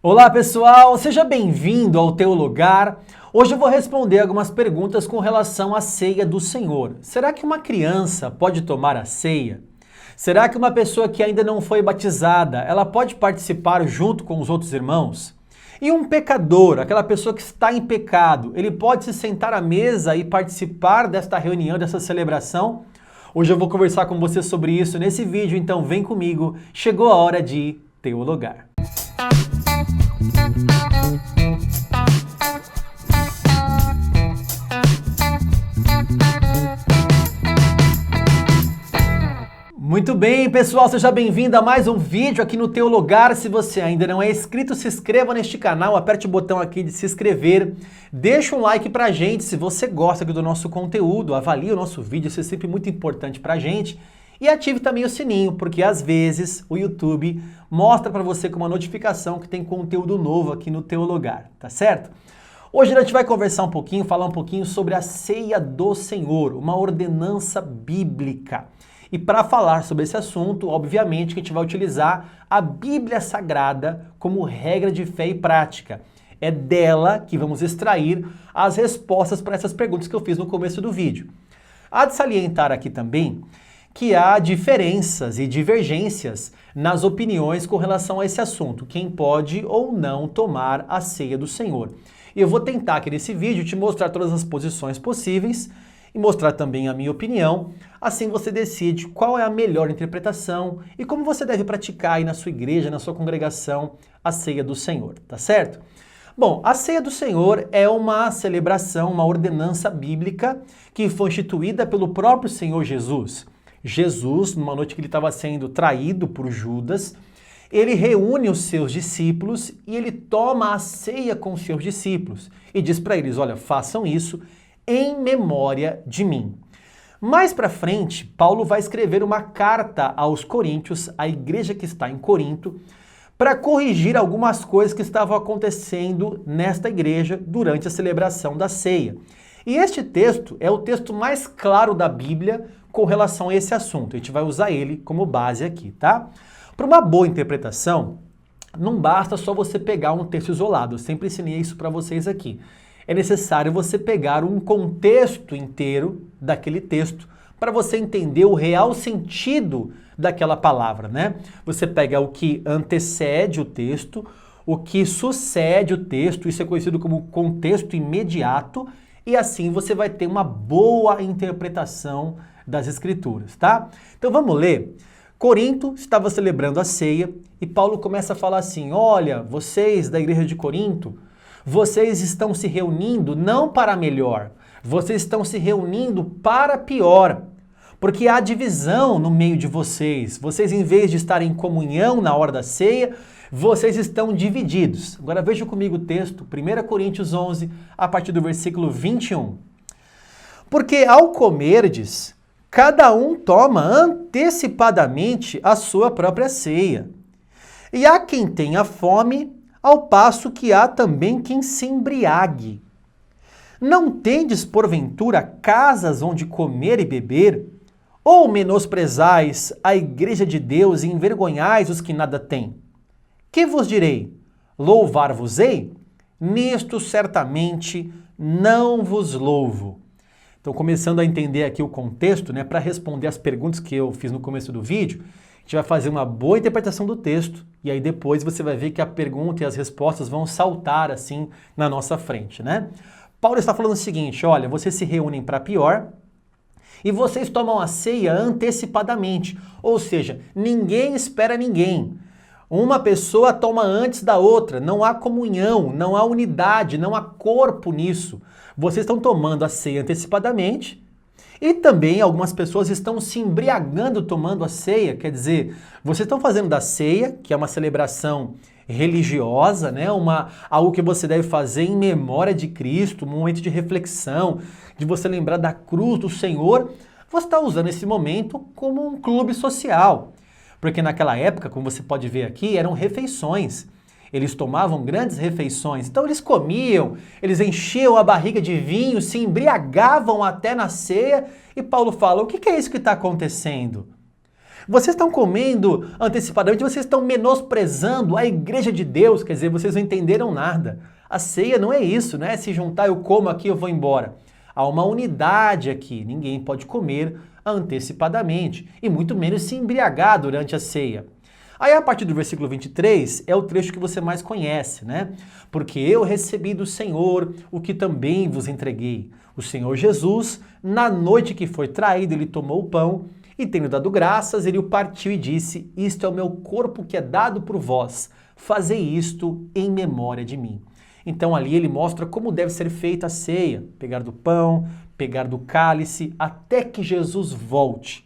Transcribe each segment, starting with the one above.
Olá pessoal, seja bem-vindo ao Teu Lugar. Hoje eu vou responder algumas perguntas com relação à ceia do Senhor. Será que uma criança pode tomar a ceia? Será que uma pessoa que ainda não foi batizada, ela pode participar junto com os outros irmãos? E um pecador, aquela pessoa que está em pecado, ele pode se sentar à mesa e participar desta reunião, dessa celebração? Hoje eu vou conversar com você sobre isso nesse vídeo, então vem comigo, chegou a hora de Teu Lugar. Muito bem, pessoal, seja bem-vindo a mais um vídeo aqui no Teu Lugar. Se você ainda não é inscrito, se inscreva neste canal, aperte o botão aqui de se inscrever, deixa um like pra gente se você gosta aqui do nosso conteúdo, avalie o nosso vídeo, isso é sempre muito importante pra gente. E ative também o sininho, porque às vezes o YouTube mostra para você com uma notificação que tem conteúdo novo aqui no Teu Lugar, tá certo? Hoje a gente vai conversar um pouquinho, falar um pouquinho sobre a ceia do Senhor, uma ordenança bíblica. E para falar sobre esse assunto, obviamente que a gente vai utilizar a Bíblia Sagrada como regra de fé e prática. É dela que vamos extrair as respostas para essas perguntas que eu fiz no começo do vídeo. Há de salientar aqui também que há diferenças e divergências nas opiniões com relação a esse assunto, quem pode ou não tomar a ceia do Senhor. E eu vou tentar aqui nesse vídeo te mostrar todas as posições possíveis e mostrar também a minha opinião, assim você decide qual é a melhor interpretação e como você deve praticar aí na sua igreja, na sua congregação, a ceia do Senhor, tá certo? Bom, a ceia do Senhor é uma celebração, uma ordenança bíblica que foi instituída pelo próprio Senhor Jesus. Jesus, numa noite que ele estava sendo traído por Judas, ele reúne os seus discípulos e ele toma a ceia com os seus discípulos e diz para eles, olha, façam isso em memória de mim. Mais para frente, Paulo vai escrever uma carta aos Coríntios, à igreja que está em Corinto, para corrigir algumas coisas que estavam acontecendo nesta igreja durante a celebração da ceia. E este texto é o texto mais claro da Bíblia com relação a esse assunto. A gente vai usar ele como base aqui, tá? Para uma boa interpretação, não basta só você pegar um texto isolado. Eu sempre ensinei isso para vocês aqui. É necessário você pegar um contexto inteiro daquele texto para você entender o real sentido daquela palavra, né? Você pega o que antecede o texto, o que sucede o texto, isso é conhecido como contexto imediato, e assim você vai ter uma boa interpretação das Escrituras, tá? Então vamos ler. Corinto estava celebrando a ceia e Paulo começa a falar assim, olha, vocês da igreja de Corinto, vocês estão se reunindo não para melhor, vocês estão se reunindo para pior, porque há divisão no meio de vocês. Vocês, em vez de estarem em comunhão na hora da ceia, vocês estão divididos. Agora veja comigo o texto, 1 Coríntios 11, a partir do versículo 21. Porque ao comerdes, cada um toma antecipadamente a sua própria ceia. E há quem tenha fome, ao passo que há também quem se embriague. Não tendes, porventura, casas onde comer e beber? Ou menosprezais a igreja de Deus e envergonhais os que nada têm? Que vos direi? Louvar-vos-ei? Nisto certamente não vos louvo. Então, começando a entender aqui o contexto, né, para responder as perguntas que eu fiz no começo do vídeo, a gente vai fazer uma boa interpretação do texto e aí depois você vai ver que a pergunta e as respostas vão saltar assim na nossa frente, né? Paulo está falando o seguinte, olha, vocês se reúnem para pior e vocês tomam a ceia antecipadamente, ou seja, ninguém espera ninguém. Uma pessoa toma antes da outra, não há comunhão, não há unidade, não há corpo nisso. Vocês estão tomando a ceia antecipadamente e também algumas pessoas estão se embriagando tomando a ceia, quer dizer, vocês estão fazendo da ceia, que é uma celebração religiosa, né? Algo que você deve fazer em memória de Cristo, um momento de reflexão, de você lembrar da cruz do Senhor, você está usando esse momento como um clube social. Porque naquela época, como você pode ver aqui, eram refeições. Eles tomavam grandes refeições, então eles comiam, eles enchiam a barriga de vinho, se embriagavam até na ceia, e Paulo fala, o que é isso que está acontecendo? Vocês estão comendo antecipadamente, vocês estão menosprezando a igreja de Deus, quer dizer, vocês não entenderam nada. A ceia não é isso, né? Se juntar, eu como aqui, eu vou embora. Há uma unidade aqui, ninguém pode comer antecipadamente, e muito menos se embriagar durante a ceia. Aí a partir do versículo 23 é o trecho que você mais conhece, né? Porque eu recebi do Senhor o que também vos entreguei. O Senhor Jesus, na noite que foi traído, ele tomou o pão e, tendo dado graças, ele o partiu e disse: isto é o meu corpo que é dado por vós, fazei isto em memória de mim. Então ali ele mostra como deve ser feita a ceia, pegar do pão, pegar do cálice, até que Jesus volte.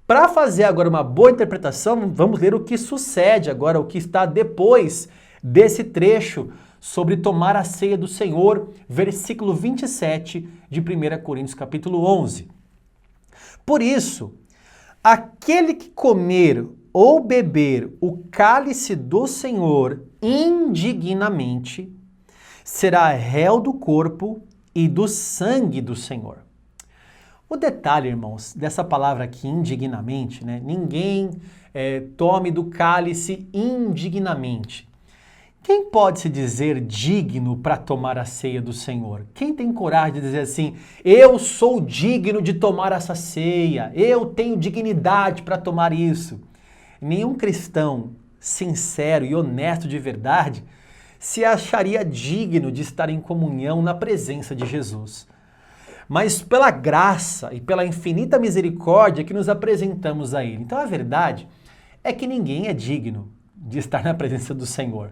Para fazer agora uma boa interpretação, vamos ler o que sucede agora, o que está depois desse trecho sobre tomar a ceia do Senhor, versículo 27 de 1 Coríntios capítulo 11. Por isso, aquele que comer ou beber o cálice do Senhor indignamente será réu do corpo e do sangue do Senhor. O detalhe, irmãos, dessa palavra aqui, indignamente, né? Ninguém tome do cálice indignamente. Quem pode se dizer digno para tomar a ceia do Senhor? Quem tem coragem de dizer assim, eu sou digno de tomar essa ceia, eu tenho dignidade para tomar isso? Nenhum cristão sincero e honesto de verdade se acharia digno de estar em comunhão na presença de Jesus. Mas pela graça e pela infinita misericórdia que nos apresentamos a Ele. Então a verdade é que ninguém é digno de estar na presença do Senhor.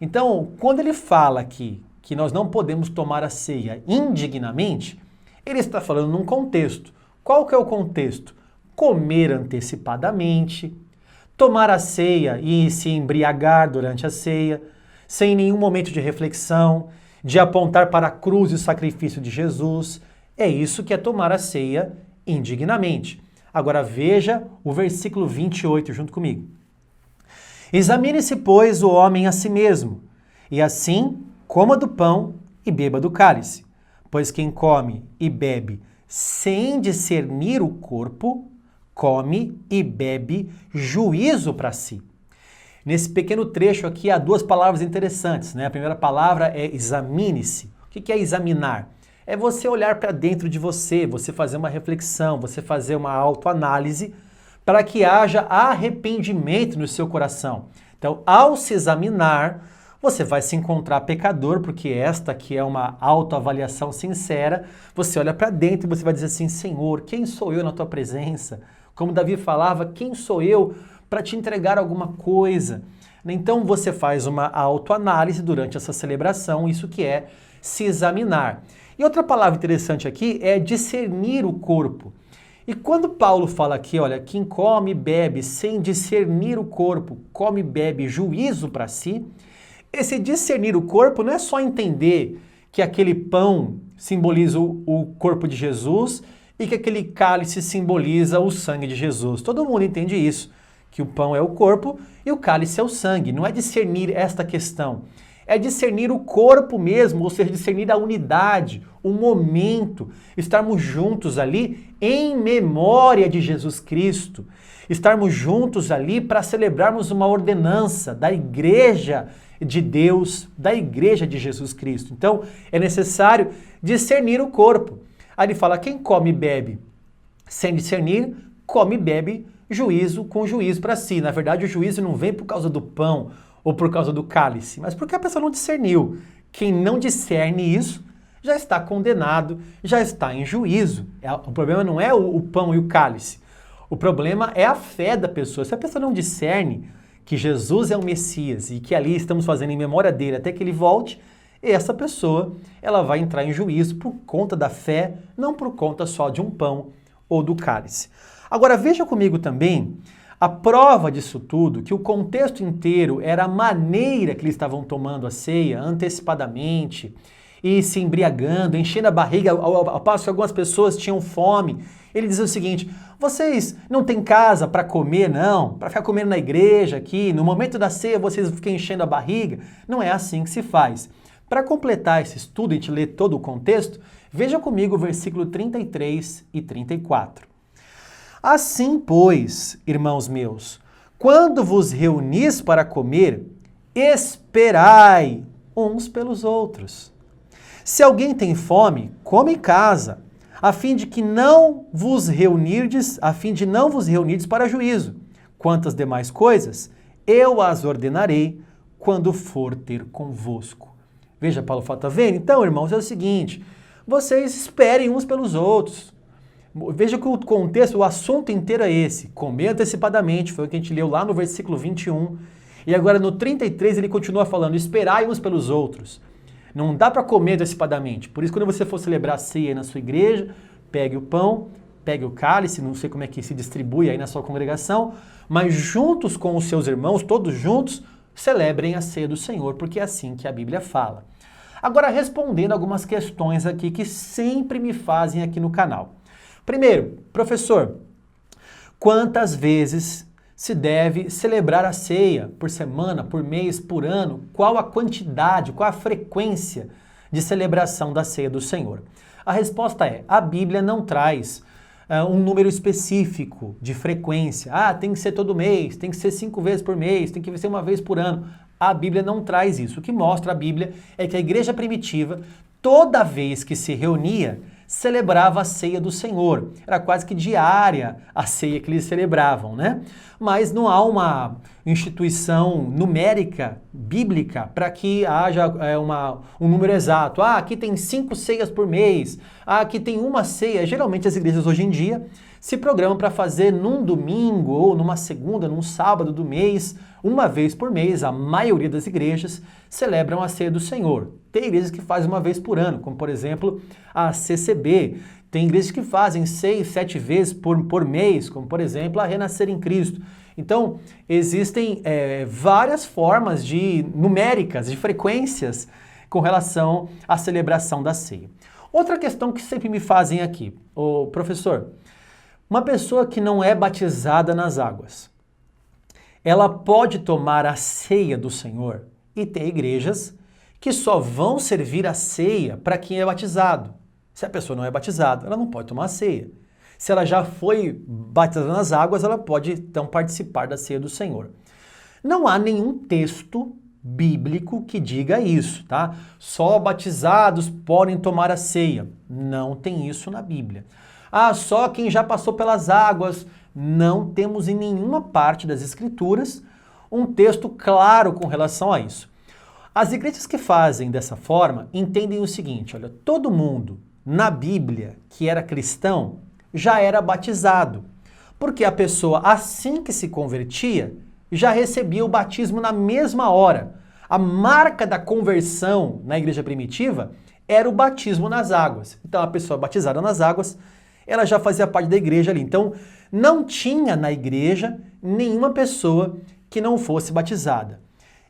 Então, quando ele fala aqui que nós não podemos tomar a ceia indignamente, ele está falando num contexto. Qual que é o contexto? Comer antecipadamente, tomar a ceia e se embriagar durante a ceia, sem nenhum momento de reflexão, de apontar para a cruz e o sacrifício de Jesus. É isso que é tomar a ceia indignamente. Agora veja o versículo 28 junto comigo. Examine-se, pois, o homem a si mesmo, e assim coma do pão e beba do cálice. Pois quem come e bebe sem discernir o corpo, come e bebe juízo para si. Nesse pequeno trecho aqui há duas palavras interessantes, né? A primeira palavra é examine-se. O que é examinar? É você olhar para dentro de você, você fazer uma reflexão, você fazer uma autoanálise para que haja arrependimento no seu coração. Então, ao se examinar, você vai se encontrar pecador, porque esta aqui é uma autoavaliação sincera. Você olha para dentro e você vai dizer assim, Senhor, quem sou eu na tua presença? Como Davi falava, quem sou eu para te entregar alguma coisa? Então, você faz uma autoanálise durante essa celebração, isso que é se examinar. E outra palavra interessante aqui é discernir o corpo. E quando Paulo fala aqui, olha, quem come e bebe sem discernir o corpo, come e bebe juízo para si, esse discernir o corpo não é só entender que aquele pão simboliza o corpo de Jesus e que aquele cálice simboliza o sangue de Jesus. Todo mundo entende isso, que o pão é o corpo e o cálice é o sangue. Não é discernir esta questão. É discernir o corpo mesmo, ou seja, discernir a unidade, o momento, estarmos juntos ali em memória de Jesus Cristo, estarmos juntos ali para celebrarmos uma ordenança da igreja de Deus, da igreja de Jesus Cristo. Então, é necessário discernir o corpo. Aí ele fala, quem come e bebe sem discernir, come e bebe juízo com juízo para si. Na verdade, o juízo não vem por causa do pão, ou por causa do cálice, mas porque a pessoa não discerniu. Quem não discerne isso já está condenado, já está em juízo. O problema não é o pão e o cálice. O problema é a fé da pessoa. Se a pessoa não discerne que Jesus é o Messias e que ali estamos fazendo em memória dele até que ele volte, essa pessoa ela vai entrar em juízo por conta da fé, não por conta só de um pão ou do cálice. Agora veja comigo também a prova disso tudo, que o contexto inteiro era a maneira que eles estavam tomando a ceia antecipadamente e se embriagando, enchendo a barriga, ao passo que algumas pessoas tinham fome. Ele diz o seguinte, vocês não têm casa para comer, não? Para ficar comendo na igreja aqui, no momento da ceia vocês ficam enchendo a barriga? Não é assim que se faz. Para completar esse estudo, a gente lê todo o contexto, veja comigo o versículo 33 e 34. Assim, pois, irmãos meus, quando vos reunis para comer, esperai uns pelos outros. Se alguém tem fome, come em casa, a fim de não vos reunirdes para juízo. Quantas demais coisas, eu as ordenarei quando for ter convosco. Veja, Paulo fala, tá vendo? Então, irmãos, é o seguinte, vocês esperem uns pelos outros. Veja que o contexto, o assunto inteiro é esse, comer antecipadamente, foi o que a gente leu lá no versículo 21, e agora no 33 ele continua falando, esperai uns pelos outros. Não dá para comer antecipadamente. Por isso, quando você for celebrar a ceia aí na sua igreja, pegue o pão, pegue o cálice, não sei como é que se distribui aí na sua congregação, mas juntos com os seus irmãos, todos juntos, celebrem a ceia do Senhor, porque é assim que a Bíblia fala. Agora, respondendo algumas questões aqui que sempre me fazem aqui no canal. Primeiro, professor, quantas vezes se deve celebrar a ceia por semana, por mês, por ano? Qual a quantidade, qual a frequência de celebração da ceia do Senhor? A resposta é, a Bíblia não traz um número específico de frequência. Ah, tem que ser todo mês, tem que ser 5 vezes por mês, tem que ser uma vez por ano. A Bíblia não traz isso. O que mostra a Bíblia é que a igreja primitiva, toda vez que se reunia, celebrava a ceia do Senhor. Era quase que diária a ceia que eles celebravam, né? Mas não há uma instituição numérica, bíblica, para que haja um número exato. Ah, aqui tem 5 ceias por mês. Ah, aqui tem uma ceia. Geralmente as igrejas hoje em dia se programam para fazer num domingo ou numa segunda, num sábado do mês, uma vez por mês. A maioria das igrejas celebram a ceia do Senhor. Tem igrejas que fazem uma vez por ano, como por exemplo a CCB. Tem igrejas que fazem 6, 7 vezes por mês, como por exemplo a Renascer em Cristo. Então, existem várias formas numéricas, de frequências com relação à celebração da ceia. Outra questão que sempre me fazem aqui, professor, uma pessoa que não é batizada nas águas, ela pode tomar a ceia do Senhor? E tem igrejas que só vão servir a ceia para quem é batizado. Se a pessoa não é batizada, ela não pode tomar a ceia. Se ela já foi batizada nas águas, ela pode então participar da ceia do Senhor. Não há nenhum texto bíblico que diga isso, tá? Só batizados podem tomar a ceia. Não tem isso na Bíblia. Ah, só quem já passou pelas águas. Não temos em nenhuma parte das Escrituras um texto claro com relação a isso. As igrejas que fazem dessa forma entendem o seguinte, olha, todo mundo na Bíblia que era cristão já era batizado, porque a pessoa assim que se convertia já recebia o batismo na mesma hora. A marca da conversão na igreja primitiva era o batismo nas águas. Então a pessoa batizada nas águas, ela já fazia parte da igreja ali. Então não tinha na igreja nenhuma pessoa que não fosse batizada.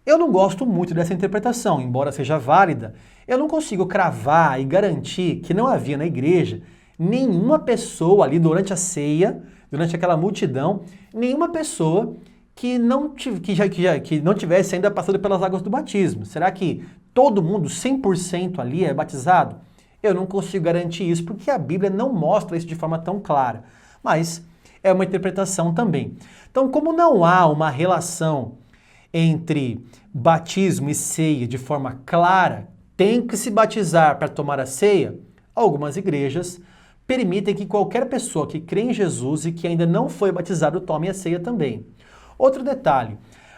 Eu não gosto muito dessa interpretação, embora seja válida, eu não consigo cravar e garantir que não havia na igreja nenhuma pessoa ali durante a ceia, durante aquela multidão, nenhuma pessoa que não tivesse ainda passado pelas águas do batismo. Será que todo mundo, 100% ali é batizado? Eu não consigo garantir isso porque a Bíblia não mostra isso de forma tão clara, mas é uma interpretação também. Então, como não há uma relação entre batismo e ceia de forma clara, tem que se batizar para tomar a ceia, algumas igrejas permitem que qualquer pessoa que crê em Jesus e que ainda não foi batizado tome a ceia também. Outro detalhe,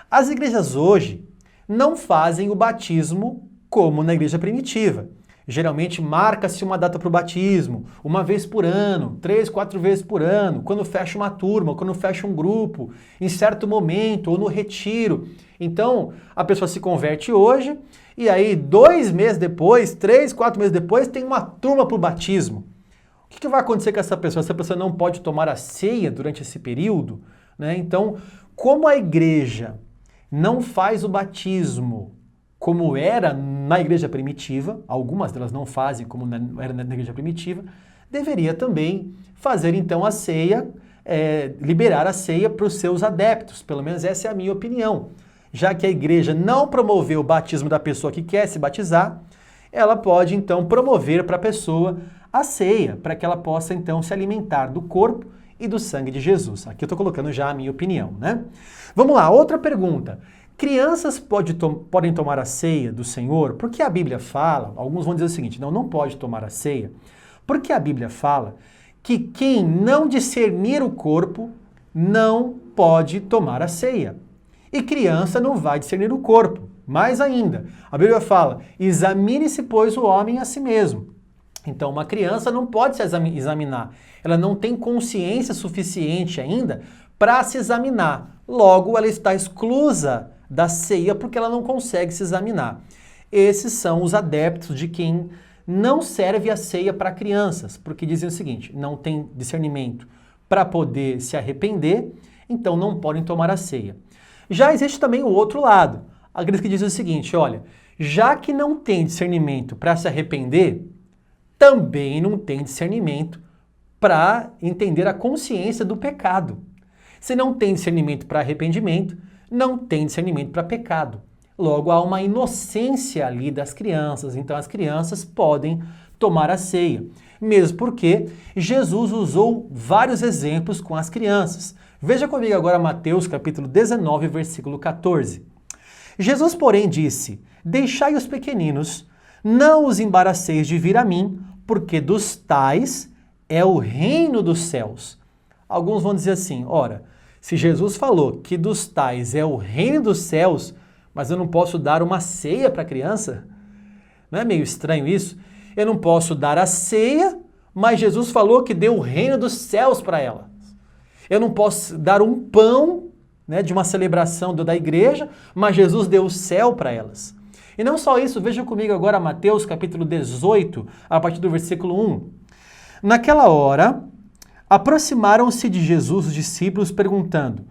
as igrejas hoje não fazem o batismo como na igreja primitiva. Geralmente marca-se uma data para o batismo, uma vez por ano, 3, 4 vezes por ano, quando fecha uma turma, quando fecha um grupo, em certo momento ou no retiro. Então, a pessoa se converte hoje e aí 2 meses depois, 3, 4 meses depois, tem uma turma para o batismo. O que vai acontecer com essa pessoa? Essa pessoa não pode tomar a ceia durante esse período, né? Então, como a igreja não faz o batismo como era na igreja primitiva, algumas delas não fazem como era na igreja primitiva, deveria também fazer então a ceia, liberar a ceia para os seus adeptos, pelo menos essa é a minha opinião. Já que a igreja não promoveu o batismo da pessoa que quer se batizar, ela pode então promover para a pessoa a ceia, para que ela possa então se alimentar do corpo e do sangue de Jesus. Aqui eu estou colocando já a minha opinião, né? Vamos lá, outra pergunta. Crianças podem tomar a ceia do Senhor? Porque a Bíblia fala, alguns vão dizer o seguinte, não pode tomar a ceia, porque a Bíblia fala que quem não discernir o corpo não pode tomar a ceia. E criança não vai discernir o corpo. Mais ainda, a Bíblia fala, examine-se, pois, o homem a si mesmo. Então, uma criança não pode se examinar. Ela não tem consciência suficiente ainda para se examinar. Logo, ela está exclusa da ceia porque ela não consegue se examinar. Esses são os adeptos de quem não serve a ceia para crianças, porque dizem o seguinte, não tem discernimento para poder se arrepender, então não podem tomar a ceia. Já existe também o outro lado, aqueles que dizem o seguinte, olha, já que não tem discernimento para se arrepender, também não tem discernimento para entender a consciência do pecado. Se não tem discernimento para arrependimento, não tem discernimento para pecado. Logo, há uma inocência ali das crianças, então as crianças podem tomar a ceia. Mesmo porque Jesus usou vários exemplos com as crianças. Veja comigo agora Mateus capítulo 19, versículo 14. Jesus, porém, disse, deixai os pequeninos, não os embaraceis de vir a mim, porque dos tais é o reino dos céus. Alguns vão dizer assim, ora, se Jesus falou que dos tais é o reino dos céus, mas eu não posso dar uma ceia para a criança? Não é meio estranho isso? Eu não posso dar a ceia, mas Jesus falou que deu o reino dos céus para ela. Eu não posso dar um pão, né, de uma celebração da igreja, mas Jesus deu o céu para elas. E não só isso, veja comigo agora Mateus capítulo 18, a partir do versículo 1. Naquela hora, aproximaram-se de Jesus os discípulos perguntando,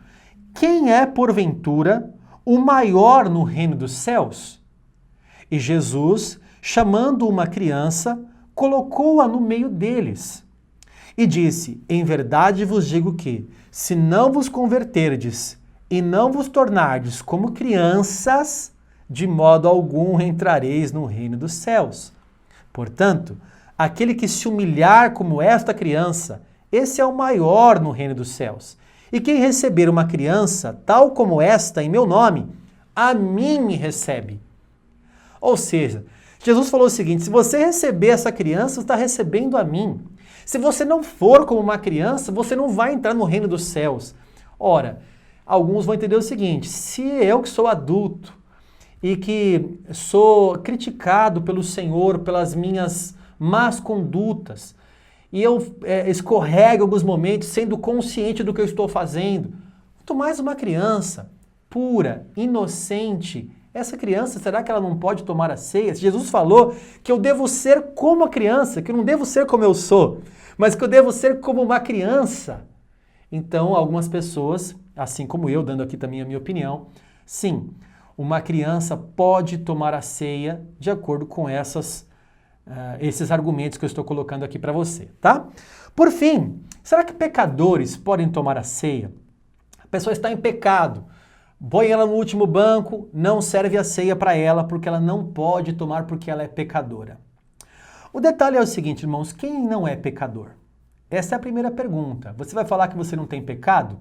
quem é, porventura, o maior no reino dos céus? E Jesus, chamando uma criança, colocou-a no meio deles. E disse, em verdade vos digo que, se não vos converterdes e não vos tornardes como crianças, de modo algum entrareis no reino dos céus. Portanto, aquele que se humilhar como esta criança, esse é o maior no reino dos céus. E quem receber uma criança, tal como esta, em meu nome, a mim me recebe. Ou seja, Jesus falou o seguinte, se você receber essa criança, você está recebendo a mim. Se você não for como uma criança, você não vai entrar no reino dos céus. Ora, alguns vão entender o seguinte, se eu que sou adulto e que sou criticado pelo Senhor pelas minhas más condutas, e eu escorrego em alguns momentos sendo consciente do que eu estou fazendo, quanto mais uma criança pura, inocente, essa criança, será que ela não pode tomar a ceia? Jesus falou que eu devo ser como a criança, que eu não devo ser como eu sou, mas que eu devo ser como uma criança. Então, algumas pessoas, assim como eu, dando aqui também a minha opinião, sim, uma criança pode tomar a ceia de acordo com esses argumentos que eu estou colocando aqui para você, tá? Por fim, será que pecadores podem tomar a ceia? A pessoa está em pecado, põe ela no último banco, não serve a ceia para ela porque ela não pode tomar porque ela é pecadora. O detalhe é o seguinte, irmãos, quem não é pecador? Essa é a primeira pergunta. Você vai falar que você não tem pecado?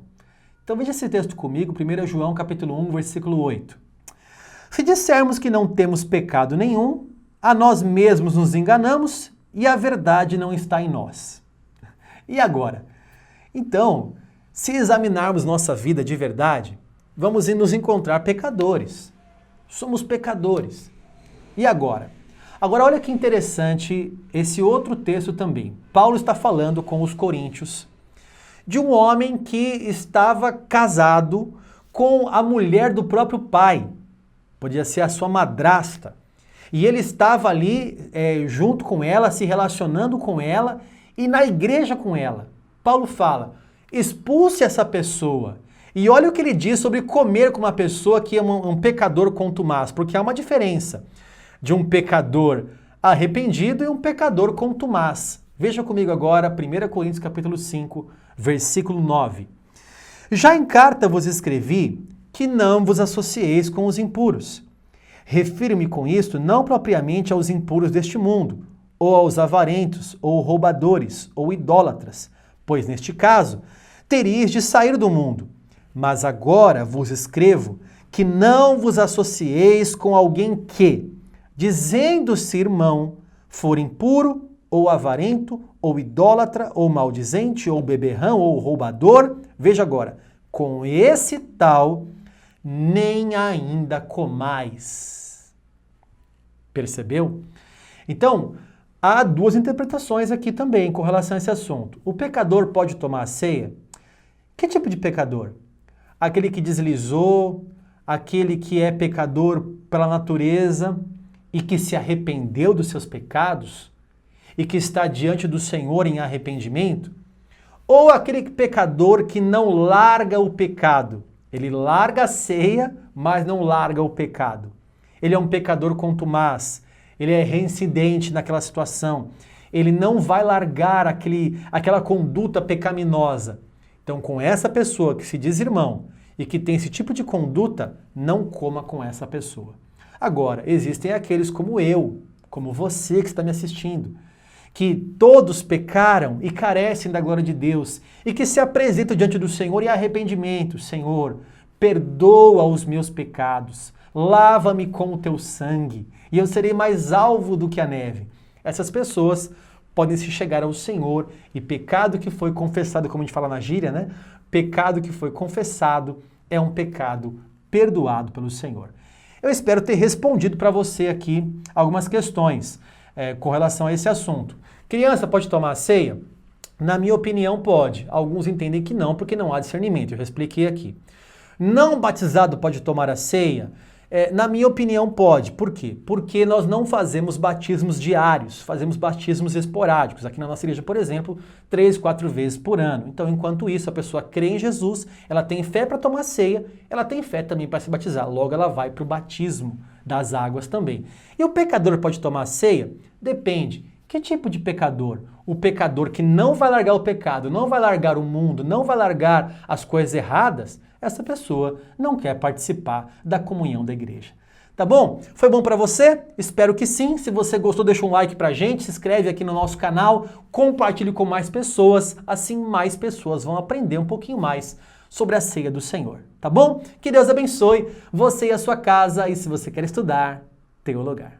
Então veja esse texto comigo, 1 João capítulo 1, versículo 8. Se dissermos que não temos pecado nenhum, a nós mesmos nos enganamos e a verdade não está em nós. E agora? Então, se examinarmos nossa vida de verdade, vamos nos encontrar pecadores. Somos pecadores. E agora? Agora olha que interessante esse outro texto também. Paulo está falando com os coríntios de um homem que estava casado com a mulher do próprio pai. Podia ser a sua madrasta. E ele estava ali junto com ela, se relacionando com ela e na igreja com ela. Paulo fala, expulse essa pessoa. E olha o que ele diz sobre comer com uma pessoa que é um pecador contumaz, porque há uma diferença de um pecador arrependido e um pecador contumaz. Veja comigo agora 1 Coríntios capítulo 5, versículo 9. Já em carta vos escrevi que não vos associeis com os impuros. Refiro-me com isto não propriamente aos impuros deste mundo, ou aos avarentos, ou roubadores, ou idólatras, pois neste caso teríeis de sair do mundo. Mas agora vos escrevo que não vos associeis com alguém que, dizendo-se irmão, for impuro, ou avarento, ou idólatra, ou maldizente, ou beberrão, ou roubador. Veja agora, com esse tal, nem ainda comais. Percebeu? Então, há duas interpretações aqui também com relação a esse assunto. O pecador pode tomar a ceia? Que tipo de pecador? Aquele que deslizou, aquele que é pecador pela natureza e que se arrependeu dos seus pecados e que está diante do Senhor em arrependimento? Ou aquele pecador que não larga o pecado? Ele larga a ceia, mas não larga o pecado. Ele é um pecador contumaz, ele é reincidente naquela situação, ele não vai largar aquela conduta pecaminosa. Então, com essa pessoa que se diz irmão e que tem esse tipo de conduta, não coma com essa pessoa. Agora, existem aqueles como eu, como você que está me assistindo, que todos pecaram e carecem da glória de Deus e que se apresentam diante do Senhor em arrependimento. Senhor, perdoa os meus pecados, lava-me com o teu sangue e eu serei mais alvo do que a neve. Essas pessoas podem se chegar ao Senhor e pecado que foi confessado, como a gente fala na gíria, né? Pecado que foi confessado é um pecado perdoado pelo Senhor. Eu espero ter respondido para você aqui algumas questões com relação a esse assunto. Criança pode tomar a ceia? Na minha opinião, pode. Alguns entendem que não, porque não há discernimento. Eu já expliquei aqui. Não batizado pode tomar a ceia? Na minha opinião, pode. Por quê? Porque nós não fazemos batismos diários, fazemos batismos esporádicos. Aqui na nossa igreja, por exemplo, 3, 4 vezes por ano. Então, enquanto isso, a pessoa crê em Jesus, ela tem fé para tomar ceia, ela tem fé também para se batizar. Logo, ela vai para o batismo das águas também. E o pecador pode tomar ceia? Depende. Que tipo de pecador? O pecador que não vai largar o pecado, não vai largar o mundo, não vai largar as coisas erradas, essa pessoa não quer participar da comunhão da igreja. Tá bom? Foi bom para você? Espero que sim. Se você gostou, deixa um like pra gente, se inscreve aqui no nosso canal, compartilhe com mais pessoas, assim mais pessoas vão aprender um pouquinho mais sobre a ceia do Senhor. Tá bom? Que Deus abençoe você e a sua casa e se você quer estudar, tem um lugar.